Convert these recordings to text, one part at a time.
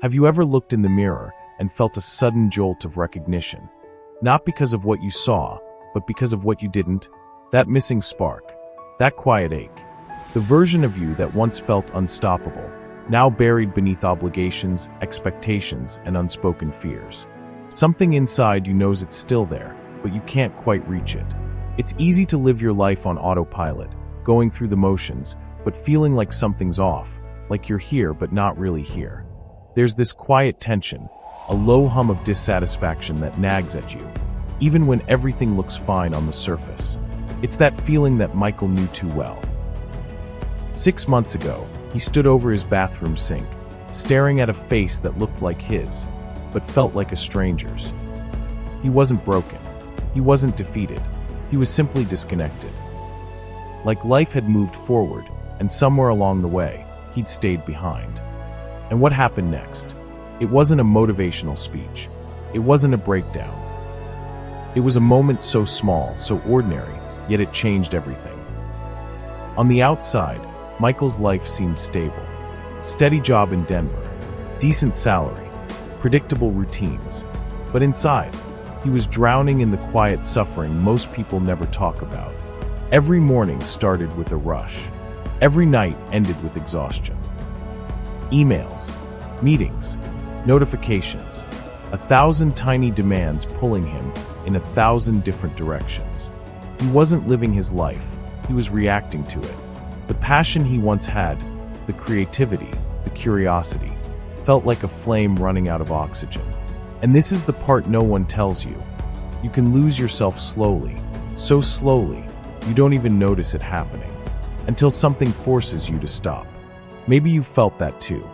Have you ever looked in the mirror and felt a sudden jolt of recognition? Not because of what you saw, but because of what you didn't? That missing spark, that quiet ache, the version of you that once felt unstoppable, now buried beneath obligations, expectations, and unspoken fears. Something inside you knows it's still there, but you can't quite reach it. It's easy to live your life on autopilot, going through the motions, but feeling like something's off, like you're here but not really here. There's this quiet tension, a low hum of dissatisfaction that nags at you, even when everything looks fine on the surface. It's that feeling that Michael knew too well. 6 months ago, he stood over his bathroom sink, staring at a face that looked like his, but felt like a stranger's. He wasn't broken. He wasn't defeated. He was simply disconnected. Like life had moved forward, and somewhere along the way, he'd stayed behind. And what happened next? It wasn't a motivational speech. It wasn't a breakdown. It was a moment so small, so ordinary, yet it changed everything. On the outside, Michael's life seemed stable. Steady job in Denver, decent salary, predictable routines. But inside, he was drowning in the quiet suffering most people never talk about. Every morning started with a rush. Every night ended with exhaustion. Emails, meetings, notifications, 1,000 tiny demands pulling him in 1,000 different directions. He wasn't living his life, he was reacting to it. The passion he once had, the creativity, the curiosity, felt like a flame running out of oxygen. And this is the part no one tells you. You can lose yourself slowly, so slowly, you don't even notice it happening, until something forces you to stop. Maybe you felt that too.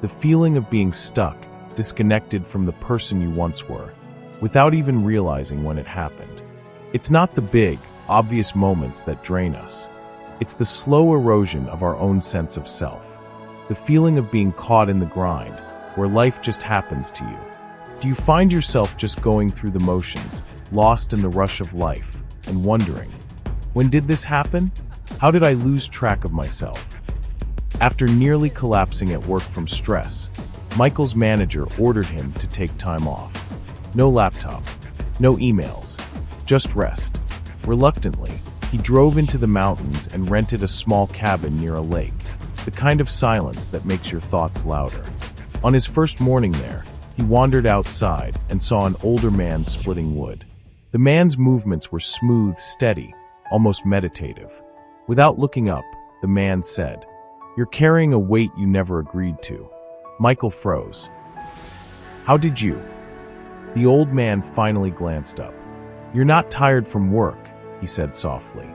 The feeling of being stuck, disconnected from the person you once were, without even realizing when it happened. It's not the big, obvious moments that drain us. It's the slow erosion of our own sense of self. The feeling of being caught in the grind, where life just happens to you. Do you find yourself just going through the motions, lost in the rush of life, and wondering, when did this happen? How did I lose track of myself? After nearly collapsing at work from stress, Michael's manager ordered him to take time off. No laptop, no emails, just rest. Reluctantly, he drove into the mountains and rented a small cabin near a lake, the kind of silence that makes your thoughts louder. On his first morning there, he wandered outside and saw an older man splitting wood. The man's movements were smooth, steady, almost meditative. Without looking up, the man said, "You're carrying a weight you never agreed to." Michael froze. "How did you?" The old man finally glanced up. "You're not tired from work," he said softly.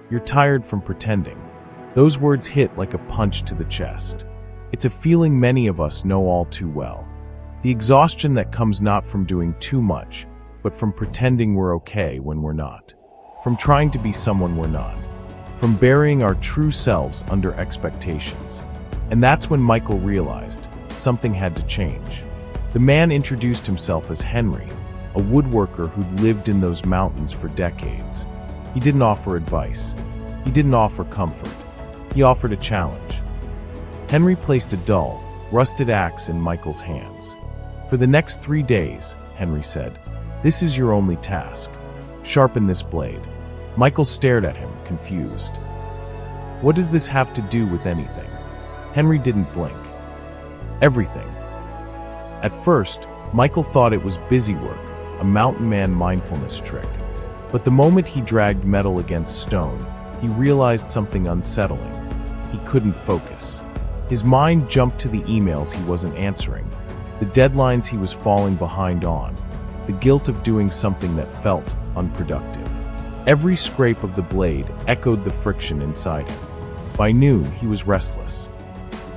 "You're tired from pretending." Those words hit like a punch to the chest. It's a feeling many of us know all too well. The exhaustion that comes not from doing too much, but from pretending we're okay when we're not. From trying to be someone we're not. From burying our true selves under expectations. And that's when Michael realized something had to change. The man introduced himself as Henry, a woodworker who'd lived in those mountains for decades. He didn't offer advice. He didn't offer comfort. He offered a challenge. Henry placed a dull, rusted axe in Michael's hands. "For the next 3 days," Henry said, "this is your only task. Sharpen this blade." Michael stared at him, confused. "What does this have to do with anything?" Henry didn't blink. "Everything." At first, Michael thought it was busy work, a mountain man mindfulness trick. But the moment he dragged metal against stone, he realized something unsettling. He couldn't focus. His mind jumped to the emails he wasn't answering, the deadlines he was falling behind on, the guilt of doing something that felt unproductive. Every scrape of the blade echoed the friction inside him. By noon, he was restless.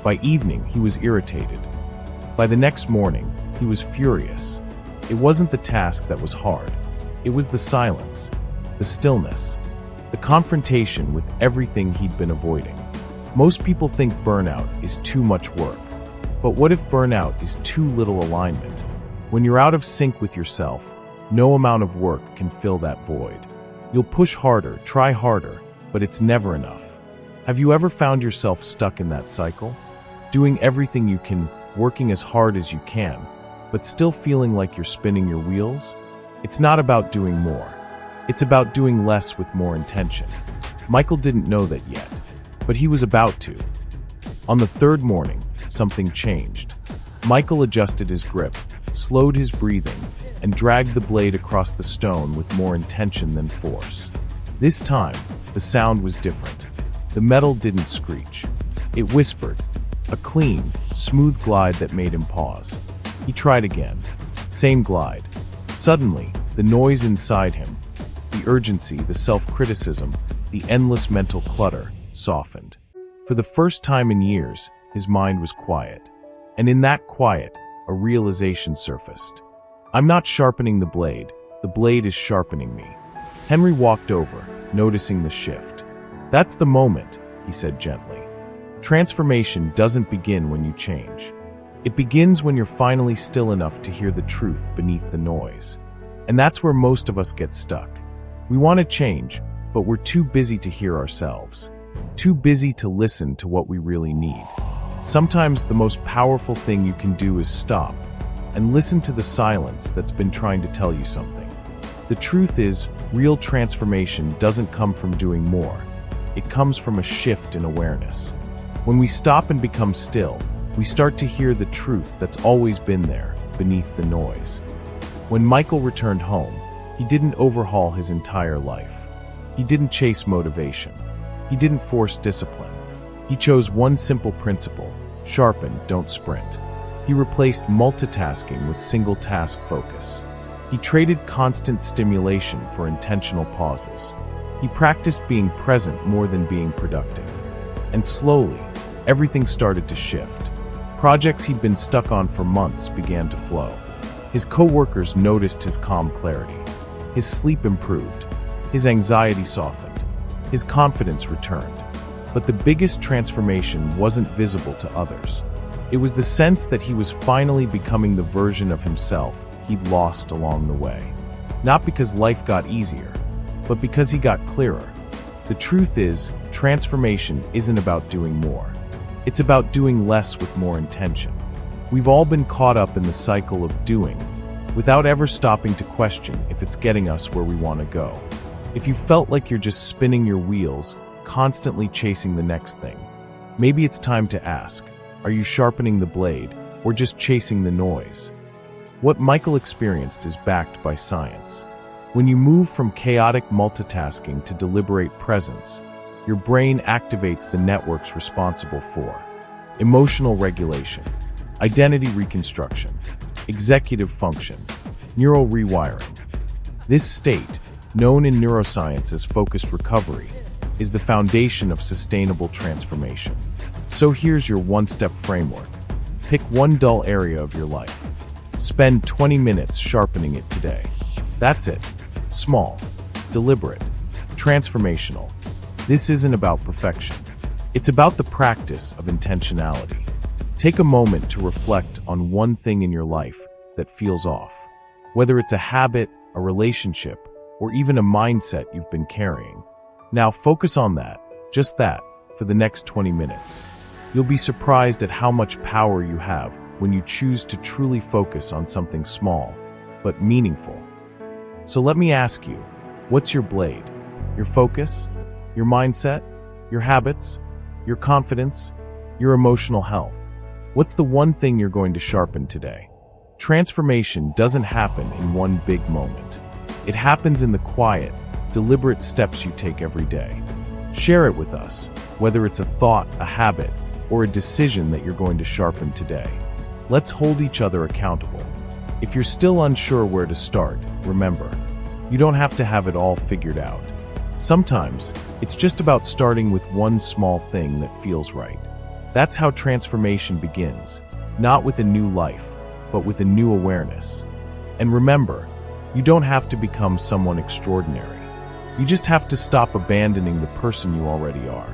By evening, he was irritated. By the next morning, he was furious. It wasn't the task that was hard. It was the silence, the stillness, the confrontation with everything he'd been avoiding. Most people think burnout is too much work. But what if burnout is too little alignment? When you're out of sync with yourself, no amount of work can fill that void. You'll push harder, try harder, but it's never enough. Have you ever found yourself stuck in that cycle? Doing everything you can, working as hard as you can, but still feeling like you're spinning your wheels? It's not about doing more. It's about doing less with more intention. Michael didn't know that yet, but he was about to. On the third morning, something changed. Michael adjusted his grip, slowed his breathing, and dragged the blade across the stone with more intention than force. This time, the sound was different. The metal didn't screech. It whispered, a clean, smooth glide that made him pause. He tried again. Same glide. Suddenly, the noise inside him, the urgency, the self-criticism, the endless mental clutter, softened. For the first time in years, his mind was quiet. And in that quiet, a realization surfaced. I'm not sharpening the blade is sharpening me. Henry walked over, noticing the shift. That's the moment, he said gently. Transformation doesn't begin when you change. It begins when you're finally still enough to hear the truth beneath the noise. And that's where most of us get stuck. We want to change, but we're too busy to hear ourselves. Too busy to listen to what we really need. Sometimes the most powerful thing you can do is stop and listen to the silence that's been trying to tell you something. The truth is, real transformation doesn't come from doing more. It comes from a shift in awareness. When we stop and become still, we start to hear the truth that's always been there, beneath the noise. When Michael returned home, he didn't overhaul his entire life. He didn't chase motivation. He didn't force discipline. He chose one simple principle: sharpen, don't sprint. He replaced multitasking with single-task focus. He traded constant stimulation for intentional pauses. He practiced being present more than being productive. And slowly, everything started to shift. Projects he'd been stuck on for months began to flow. His coworkers noticed his calm clarity. His sleep improved. His anxiety softened. His confidence returned. But the biggest transformation wasn't visible to others. It was the sense that he was finally becoming the version of himself he'd lost along the way. Not because life got easier, but because he got clearer. The truth is, transformation isn't about doing more. It's about doing less with more intention. We've all been caught up in the cycle of doing, without ever stopping to question if it's getting us where we want to go. If you felt like you're just spinning your wheels, constantly chasing the next thing, maybe it's time to ask, are you sharpening the blade, or just chasing the noise? What Michael experienced is backed by science. When you move from chaotic multitasking to deliberate presence, your brain activates the networks responsible for emotional regulation, identity reconstruction, executive function, neural rewiring. This state, known in neuroscience as focused recovery, is the foundation of sustainable transformation. So here's your one-step framework. Pick one dull area of your life. Spend 20 minutes sharpening it today. That's it. Small, deliberate, transformational. This isn't about perfection. It's about the practice of intentionality. Take a moment to reflect on one thing in your life that feels off. Whether it's a habit, a relationship, or even a mindset you've been carrying. Now focus on that, just that, for the next 20 minutes. You'll be surprised at how much power you have when you choose to truly focus on something small, but meaningful. So let me ask you, what's your blade? Your focus? Your mindset? Your habits? Your confidence? Your emotional health? What's the one thing you're going to sharpen today? Transformation doesn't happen in one big moment. It happens in the quiet, deliberate steps you take every day. Share it with us, whether it's a thought, a habit, or a decision that you're going to sharpen today. Let's hold each other accountable. If you're still unsure where to start, remember, you don't have to have it all figured out. Sometimes, it's just about starting with one small thing that feels right. That's how transformation begins, not with a new life, but with a new awareness. And remember, you don't have to become someone extraordinary. You just have to stop abandoning the person you already are.